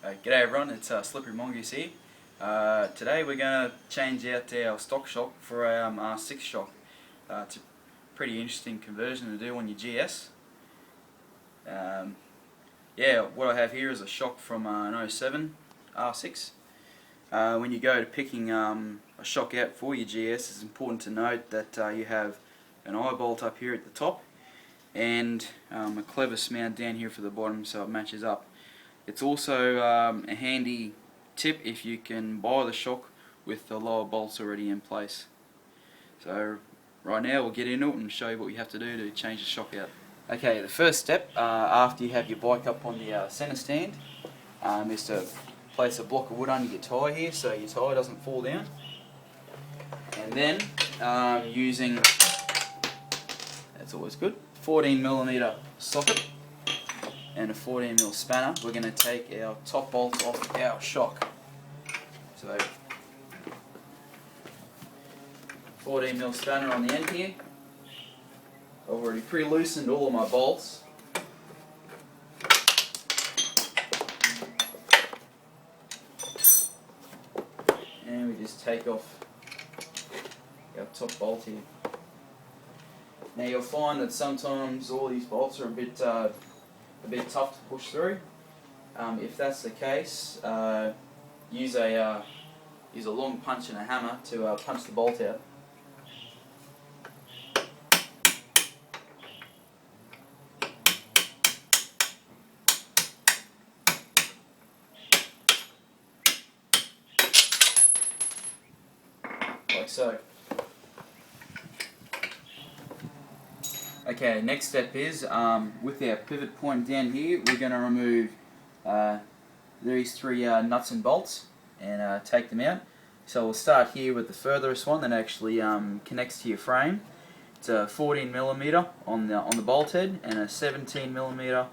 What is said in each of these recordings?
G'day everyone, it's Slippery Mongoose here. Today we're going to change out our stock shock for our R6 shock. It's a pretty interesting conversion to do on your GS. What I have here is a shock from an 07 R6. When you go to picking a shock out for your GS, it's important to note that you have an eye bolt up here at the top and a clevis mount down here for the bottom so it matches up. It's also a handy tip if you can buy the shock with the lower bolts already in place. So right now we'll get into it and show you what you have to do to change the shock out. Okay, the first step after you have your bike up on the centre stand is to place a block of wood under your tyre here so your tyre doesn't fall down. And then using, that's always good, 14mm socket and a 14mm spanner, we're going to take our top bolts off our shock. So 14mm spanner on the end here. I've already pre-loosened all of my bolts. And we just take off our top bolt here. Now you'll find that sometimes all these bolts are a bit tough to push through. If that's the case, use a long punch and a hammer to punch the bolt out. Like so. Okay, next step is, with our pivot point down here, we're going to remove these three nuts and bolts and take them out. So we'll start here with the furthest one that actually connects to your frame. It's a 14mm on the bolt head and a 17mm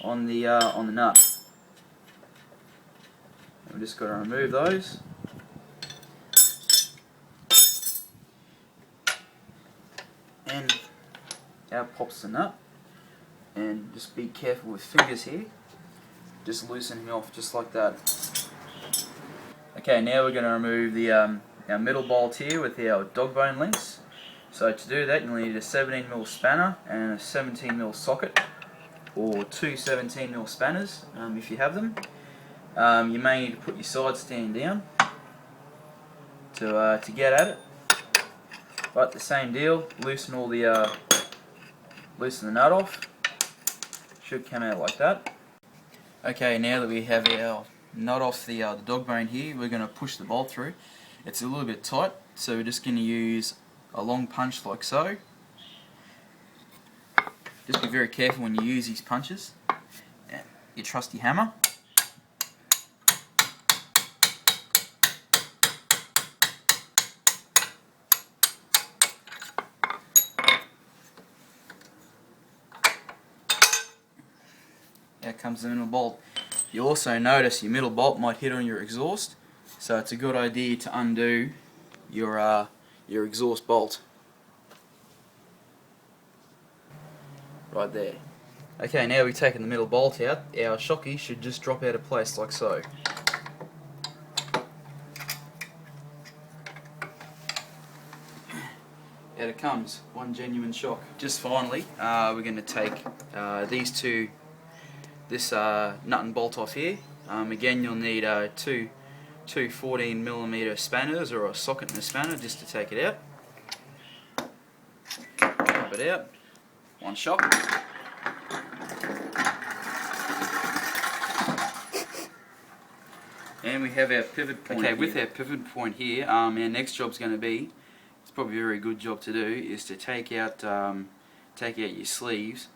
on the nut. We've just got to remove those. And out pops the nut, and just be careful with fingers here, just loosen him off just like that. Okay, now we're going to remove the our middle bolt here with our dog bone links. So to do that you'll need a 17mm spanner and a 17mm socket, or two 17mm spanners if you have them. You may need to put your side stand down to get at it, but the same deal, loosen the nut off. Should come out like that. Okay, now that we have our nut off the dog bone here, we're going to push the bolt through. It's a little bit tight, so we're just going to use a long punch like so. Just be very careful when you use these punches. And your trusty hammer. Out comes the middle bolt. You'll also notice your middle bolt might hit on your exhaust, so it's a good idea to undo your exhaust bolt. Right there. Okay, now we've taken the middle bolt out, our shocky should just drop out of place like so. Out it comes, one genuine shock. Just finally, we're going to take this nut and bolt off here. Again, you'll need two 14mm spanners or a socket and a spanner just to take it out. Pop it out. One shock. And we have our pivot point. Okay, with our pivot point here, our next job's going to be, it's probably a very good job to do, is to take out your sleeves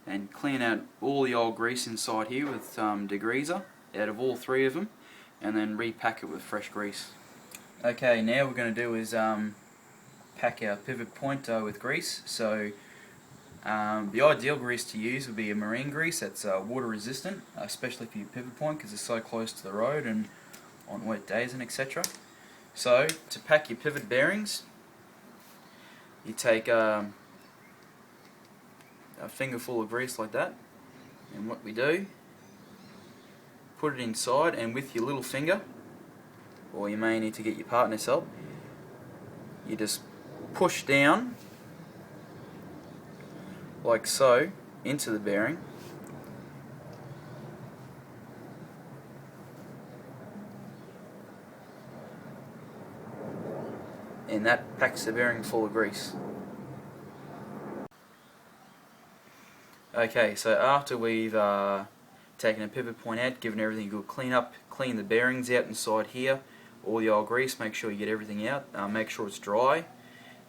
and clean out all the old grease inside here with degreaser out of all three of them, and then repack it with fresh grease. Okay, now what we're going to do is pack our pivot point with grease. So the ideal grease to use would be a marine grease that's water resistant, especially for your pivot point because it's so close to the road and on wet days and etc. So to pack your pivot bearings, you take a fingerful of grease like that, and what we do, put it inside, and with your little finger, or you may need to get your partner's help, you just push down like so into the bearing, and that packs the bearing full of grease. Okay, so after we've taken a pivot point out, given everything a good clean up, clean the bearings out inside here, all the old grease, make sure you get everything out, make sure it's dry.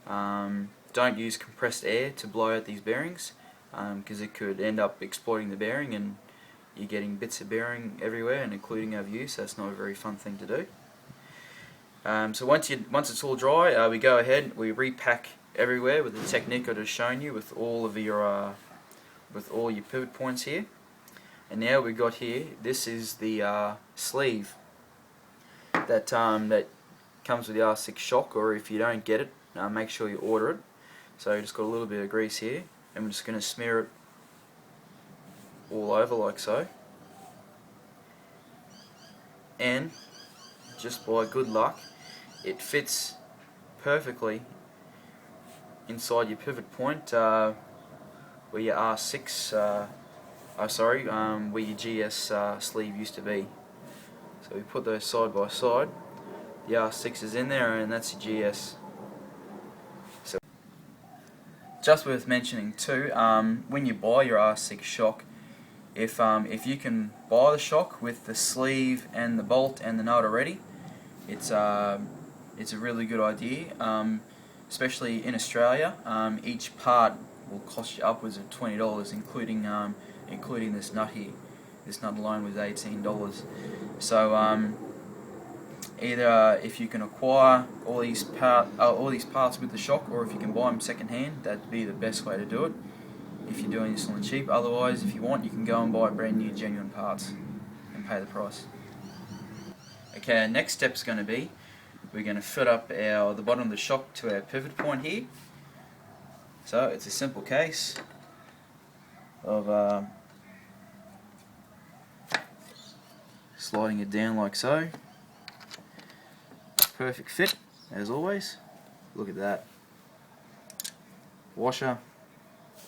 Don't use compressed air to blow out these bearings, because it could end up exploiting the bearing and you're getting bits of bearing everywhere, and including our view, so that's not a very fun thing to do. So once it's all dry, we go ahead, we repack everywhere with the technique I just shown you, with all of your pivot points here. And now we've got here, this is the sleeve that comes with the R6 shock, or if you don't get it, make sure you order it. So just got a little bit of grease here, and we're just going to smear it all over like so. And just by good luck, it fits perfectly inside your pivot point where your R6, where your GS sleeve used to be. So we put those side by side. The R6 is in there, and that's your GS. So, just worth mentioning too, when you buy your R6 shock, if you can buy the shock with the sleeve and the bolt and the nut already, it's a really good idea. Especially in Australia, each part will cost you upwards of $20, including this nut here. This nut alone was $18. So either if you can acquire all these parts with the shock, or if you can buy them second hand, that'd be the best way to do it if you're doing this on the cheap. Otherwise, if you want, you can go and buy brand new genuine parts and pay the price. Okay, our next step is going to be, we're going to fit up the bottom of the shock to our pivot point here. So it's a simple case of sliding it down like so. Perfect fit, as always. Look at that. Washer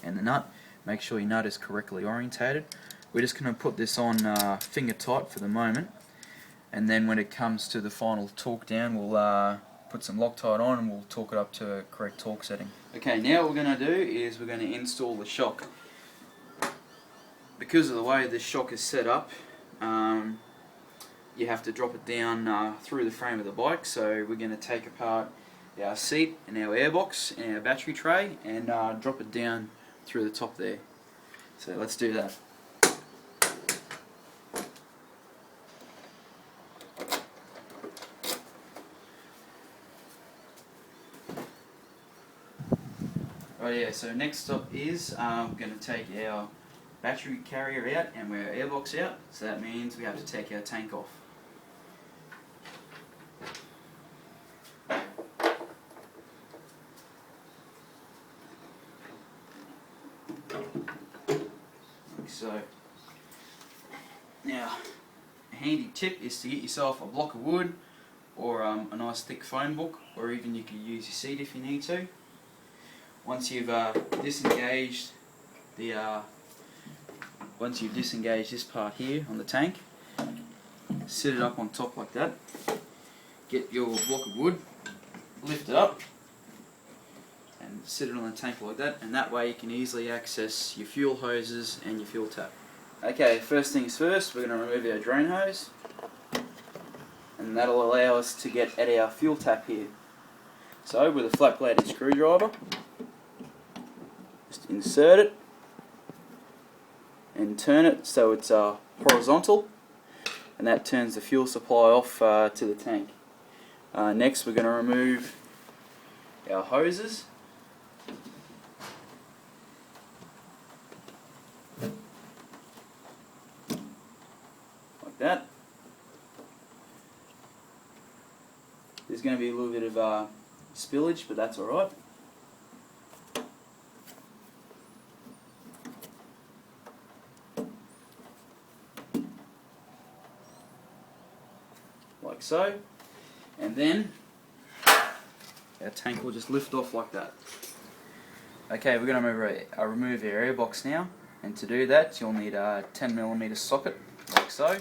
and the nut. Make sure your nut is correctly orientated. We're just going to put this on finger tight for the moment, and then when it comes to the final torque down, we'll put some Loctite on and we'll torque it up to a correct torque setting. Okay, now what we're going to do is we're going to install the shock. Because of the way this shock is set up, you have to drop it down through the frame of the bike. So we're going to take apart our seat and our airbox and our battery tray and drop it down through the top there. So let's do that. Right, yeah, so next up is we're going to take our battery carrier out and our airbox out. So that means we have to take our tank off. Like so. Now, a handy tip is to get yourself a block of wood, or a nice thick phone book, or even you could use your seat if you need to. Once you've disengaged this part here on the tank, sit it up on top like that. Get your block of wood, lift it up, and sit it on the tank like that, and that way you can easily access your fuel hoses and your fuel tap. Okay, first things first, we're going to remove our drain hose, and that'll allow us to get at our fuel tap here. So with a flat bladed screwdriver, just insert it and turn it so it's horizontal, and that turns the fuel supply off to the tank. Next we're going to remove our hoses. Like that. There's going to be a little bit of spillage, but that's alright. so, and then our tank will just lift off like that. Okay, we're going to remove our airbox now, and to do that you'll need a 10mm socket like so.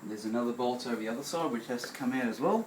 There's another bolt over the other side which has to come out as well.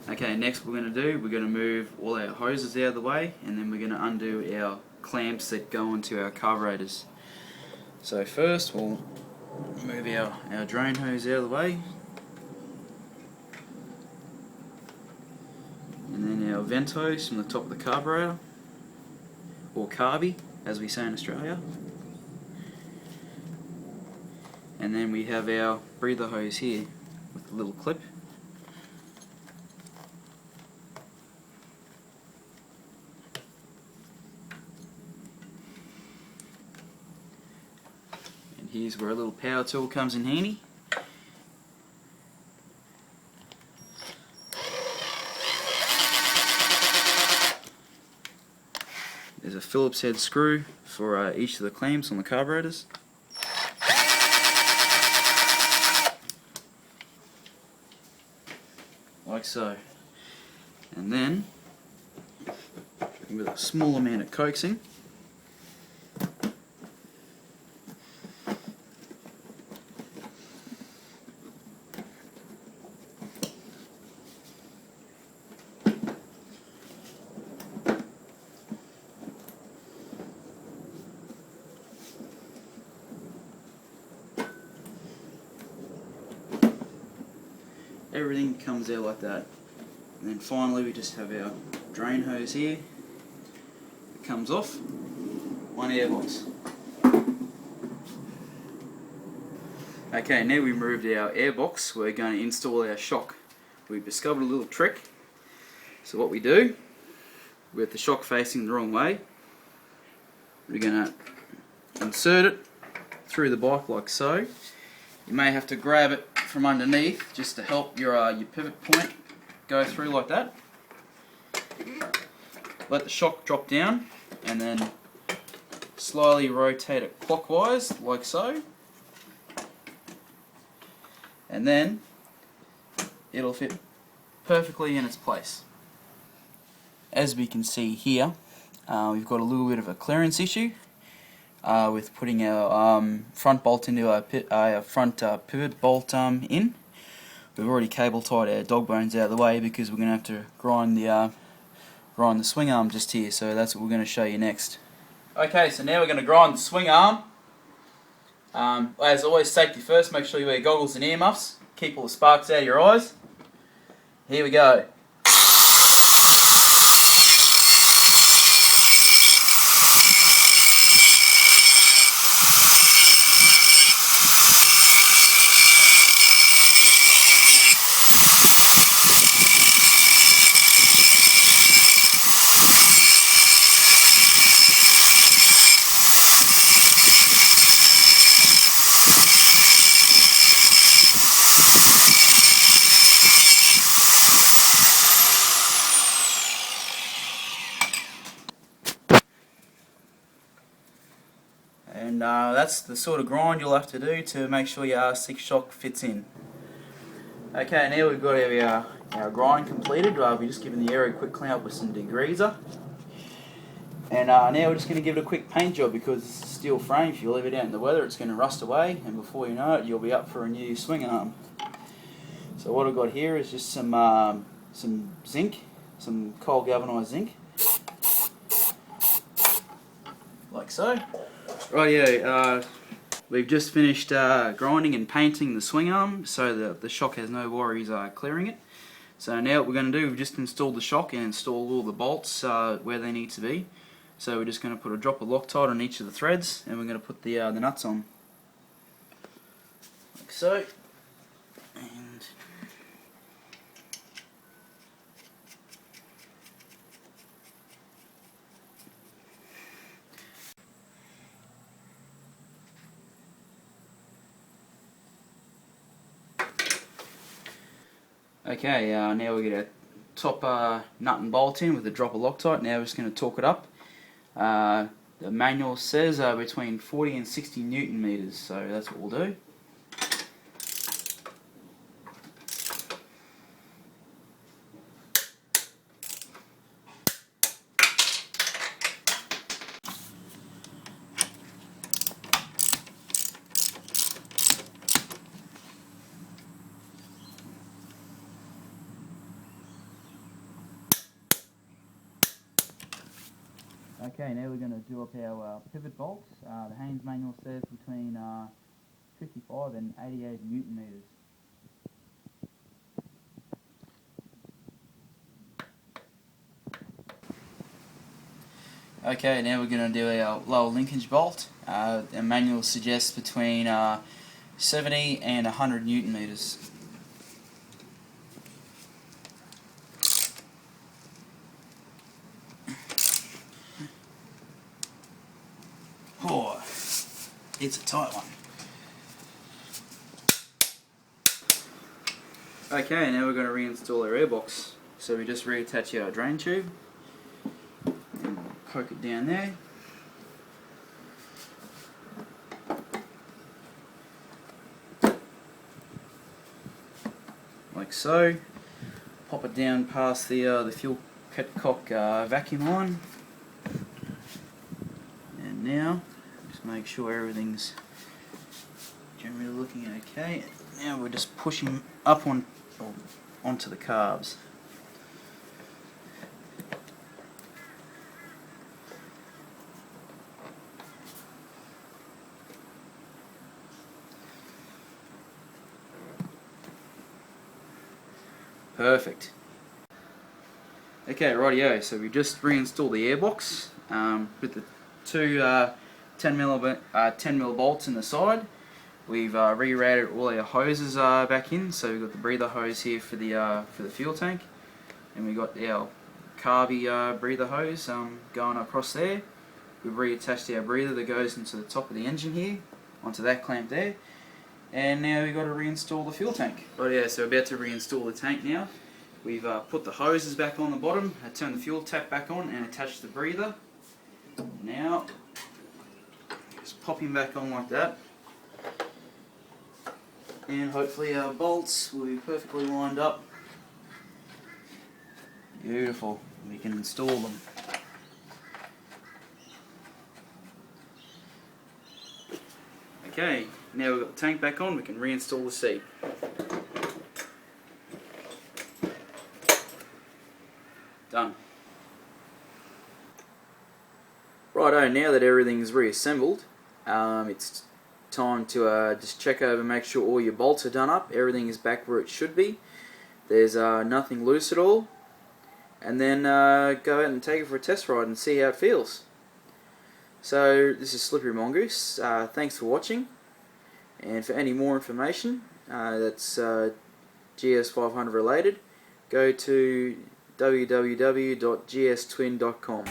Okay, next we're going to move all our hoses out of the way, and then we're going to undo our clamps that go onto our carburetors. So first we'll move our drain hose out of the way, and then our vent hose from the top of the carburetor, or carby as we say in Australia. And then we have our breather hose here with a little clip. Here's where a little power tool comes in handy. There's a Phillips head screw for each of the clamps on the carburetors. Like so. And then, with a small amount of coaxing, everything comes out like that. And then finally we just have our drain hose here. It comes off. One airbox. Okay, now we've removed our airbox, we're going to install our shock. We've discovered a little trick. So what we do, with the shock facing the wrong way, we're going to insert it through the bike like so. You may have to grab it from underneath just to help your pivot point go through like that. Let the shock drop down and then slowly rotate it clockwise like so, and then it'll fit perfectly in its place. As we can see here, we've got a little bit of a clearance issue with putting our front bolt into our front pivot bolt in. We've already cable tied our dog bones out of the way because we're going to have to grind the swing arm just here, so that's what we're going to show you next. Okay, so now we're going to grind the swing arm. As always, safety first, make sure you wear goggles and earmuffs, keep all the sparks out of your eyes. Here we go. And that's the sort of grind you'll have to do to make sure your R6 shock fits in. Okay, now we've got our grind completed. We've just given the area a quick clean up with some degreaser. And now we're just going to give it a quick paint job because it's a steel frame. If you leave it out in the weather, it's going to rust away, and before you know it, you'll be up for a new swing arm. So what I've got here is just some zinc some cold galvanised zinc, like so. Right, yeah. We've just finished grinding and painting the swing arm, so that the shock has no worries clearing it. So now what we're going to do, we've just installed the shock and installed all the bolts where they need to be. So we're just going to put a drop of Loctite on each of the threads, and we're going to put the nuts on, like so. And okay, now we get our top nut and bolt in with a drop of Loctite. Now we're just going to torque it up. The manual says between 40 and 60 Newton meters, so that's what we'll do. Okay, now we're going to do up our pivot bolts. The Haynes manual says between 55 and 88 Newton meters. Okay, now we're going to do our lower linkage bolt. The manual suggests between 70 and 100 Newton meters. Oh, it's a tight one. Okay, now we're going to reinstall our airbox. So we just reattach our drain tube and poke it down there. Like so. Pop it down past the fuel petcock vacuum line. And now, just make sure everything's generally looking okay. Now we're just pushing up onto the carbs. Perfect. Okay, rightio, so we just reinstalled the airbox with the two 10mm bolts in the side. We've rerouted all our hoses back in, so we've got the breather hose here for the fuel tank, and we've got our carby breather hose going across there. We've reattached our breather that goes into the top of the engine here, onto that clamp there. And now we've got to reinstall the fuel tank. Right, yeah, so we're about to reinstall the tank now. We've put the hoses back on the bottom, turned the fuel tap back on and attached the breather. Now, just pop him back on like that. And hopefully our bolts will be perfectly lined up. Beautiful, we can install them. Okay, now we've got the tank back on, we can reinstall the seat. Done. Righto, now that everything's reassembled, it's time to just check over, make sure all your bolts are done up, everything is back where it should be, there's nothing loose at all, and then go out and take it for a test ride and see how it feels. So this is Slippery Mongoose, thanks for watching, and for any more information that's GS500 related, go to www.gs twin.com.